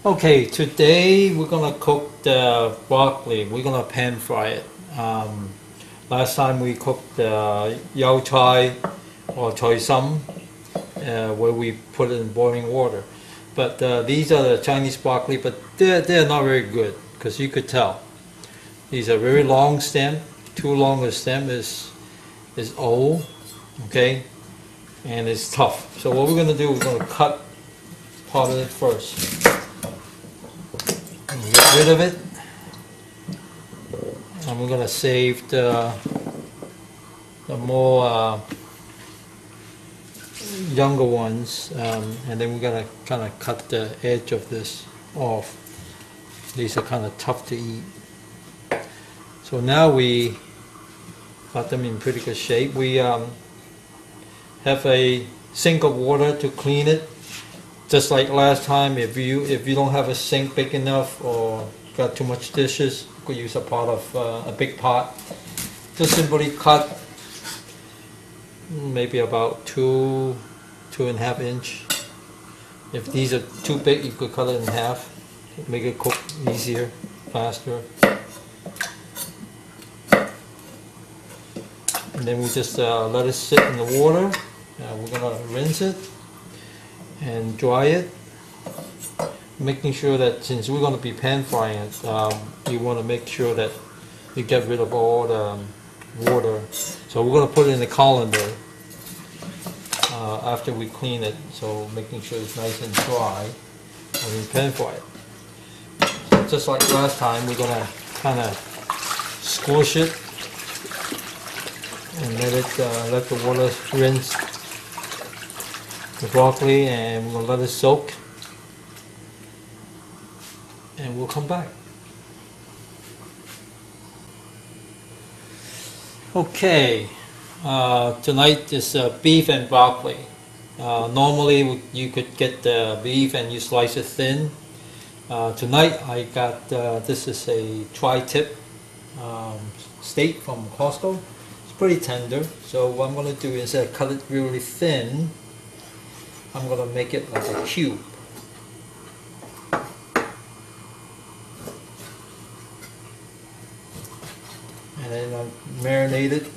Okay, today we're gonna cook the broccoli. We're gonna pan fry it. Last time we cooked the yao chai or choy sum, where we put it in boiling water. But these are the Chinese broccoli, but they're not very good because you could tell these are very long stem. Too long a stem is old, okay, and it's tough. So what we're gonna do, we're gonna cut part of it first. Get rid of it, and we're gonna save the more younger ones, and then we're gonna kind of cut the edge of this off. These are kind of tough to eat. So now we got them in pretty good shape. We have a sink of water to clean it. Just like last time, if you don't have a sink big enough or got too much dishes, you could use a pot of a big pot. Just simply cut maybe about 2.5 inch. If these are too big, you could cut it in half. Make it cook easier, faster. And then we just let it sit in the water. We're gonna rinse it and dry it, making sure that since we're going to be pan frying it, you want to make sure that you get rid of all the water. So we're going to put it in the colander after we clean it, so making sure it's nice and dry when we pan fry it. So just like last time, we're going to kind of squish it and let the water rinse the broccoli, and we're going to let it soak, and we'll come back. Okay, tonight is beef and broccoli. Normally you could get the beef and you slice it thin. Tonight I got, this is a tri-tip steak from Costco. It's pretty tender, so what I'm going to do is cut it really thin. I'm going to make it like a cube. And then I marinate it,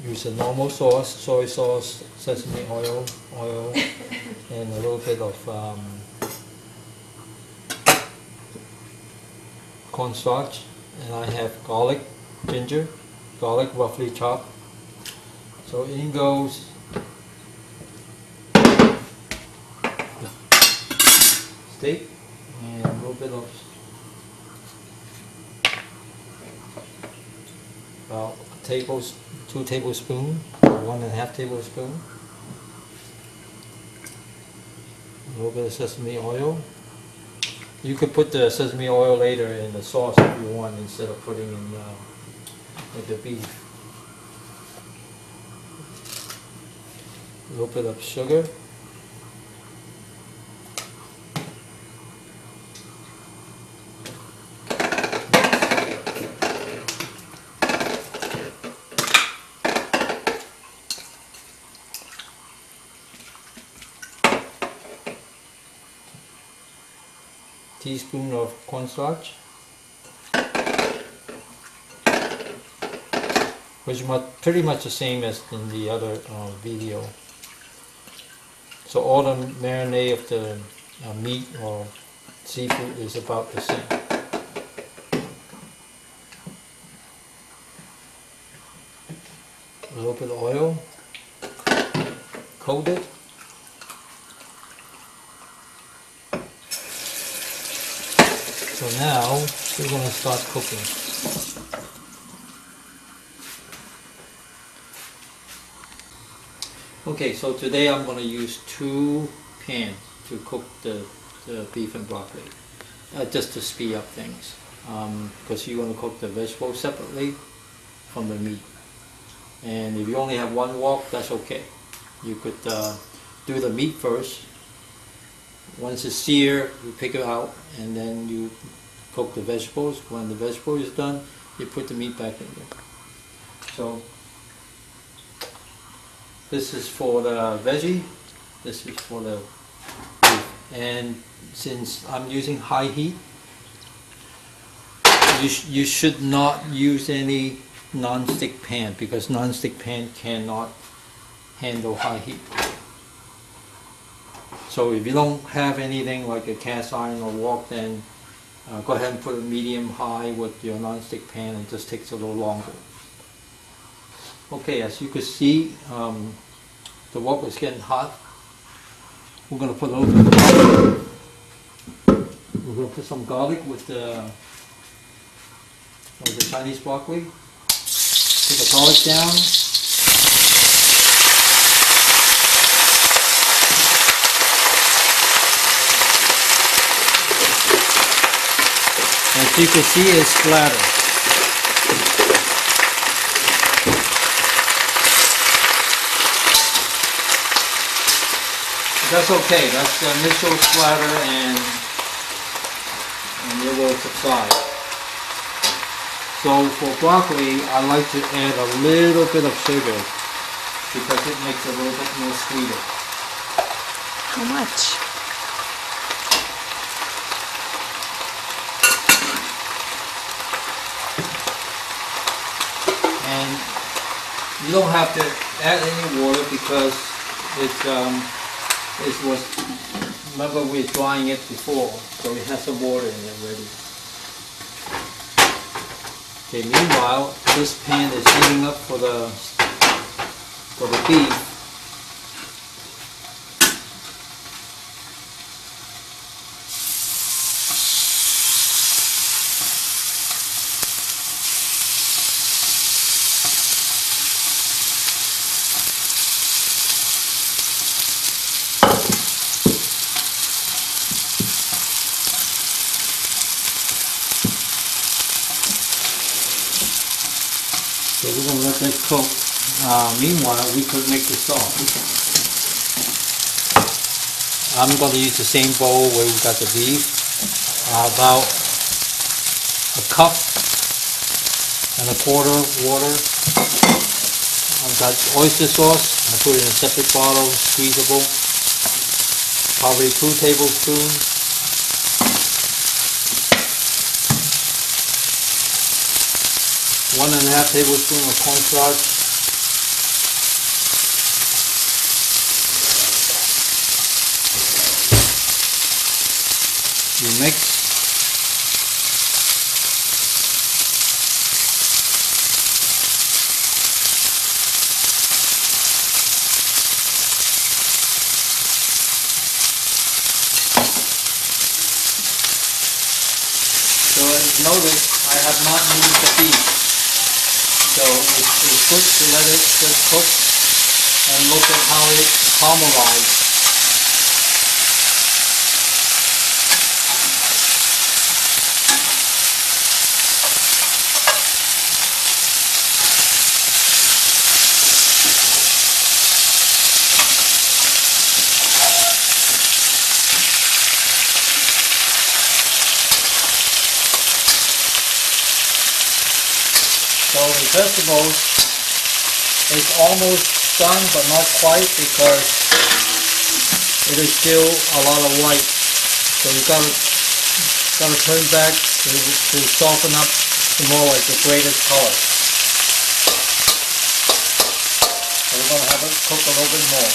use a normal sauce, soy sauce, sesame oil, and a little bit of cornstarch. And I have garlic, ginger, garlic roughly chopped. So in goes steak and a little bit of about 2 tablespoons or 1.5 tablespoons. A little bit of sesame oil. You could put the sesame oil later in the sauce if you want, instead of putting in with the beef. A little bit of sugar. Teaspoon of cornstarch, which is pretty much the same as in the other video. So all the marinade of the meat or seafood is about the same. A little bit of oil, coat it. So now we're going to start cooking. Okay, so today I'm going to use 2 pans to cook the beef and broccoli, just to speed up things, because you're going to cook the vegetables separately from the meat. And if you only have 1 wok, that's okay. You could do the meat first. Once it's seared, you pick it out, and then you cook the vegetables. When the vegetable is done, you put the meat back in there. So this is for the veggie, this is for the beef. And since I'm using high heat, you should not use any non-stick pan, because non-stick pan cannot handle high heat. So if you don't have anything like a cast iron or wok, then go ahead and put a medium high with your non-stick pan, and it just takes a little longer. Okay, as you can see, the wok is getting hot. We're going to put a little bit of garlic. We're going to put some garlic with the Chinese broccoli. Put the garlic down. As you can see, it's splattered. That's okay. That's the initial splatter, and it will subside. So for broccoli, I like to add a little bit of sugar because it makes it a little bit more sweeter. How much? And you don't have to add any water because remember we're drying it before, so it has some water in it already. Okay, meanwhile, this pan is heating up for the beef. So we're going to let that cook. Meanwhile, we could make the sauce. I'm going to use the same bowl where we got the beef. About a cup and a quarter water. I've got oyster sauce. I put it in a separate bottle, squeezable. Probably 2 tablespoons. 1.5 tablespoons of cornstarch. You mix. So as notice, I have not moved the beef. So it's good to let it just cook and look at how it caramelizes. So the vegetables is almost done, but not quite, because it is still a lot of white. So you gotta turn back to soften up to more like the greatest color. So we're gonna have it cook a little bit more.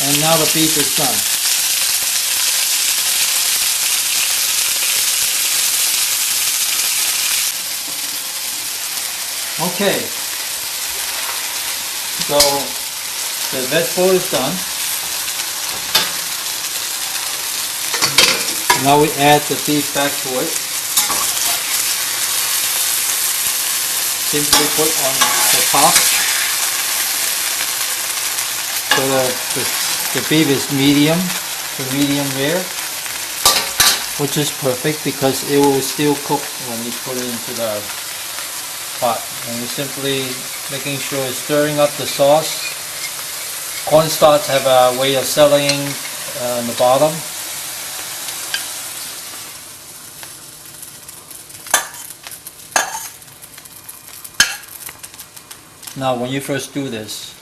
And now the beef is done. Okay, so the vegetable is done. Now we add the beef back to it. Simply put on the top. So the beef is medium to medium rare, which is perfect because it will still cook when you put it into the pot. And you're simply making sure it's stirring up the sauce. Cornstarch have a way of settling in the bottom. Now when you first do this,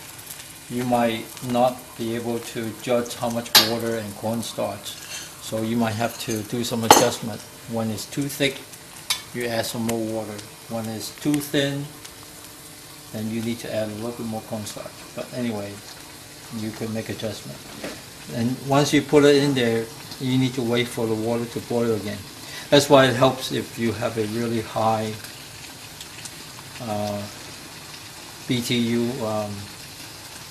you might not be able to judge how much water and cornstarch. So you might have to do some adjustment. When it's too thick, you add some more water. When it's too thin, then you need to add a little bit more cornstarch. But anyway, you can make adjustment. And once you put it in there, you need to wait for the water to boil again. That's why it helps if you have a really high BTU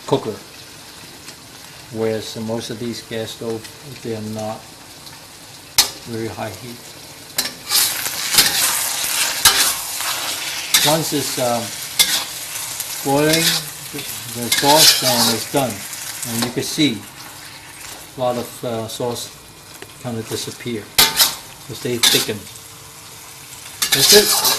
cooker. Whereas most of these gas stoves, they are not very high heat. Once it's boiling, the sauce, then it's done. And you can see a lot of sauce kind of disappear because they thicken. That's it.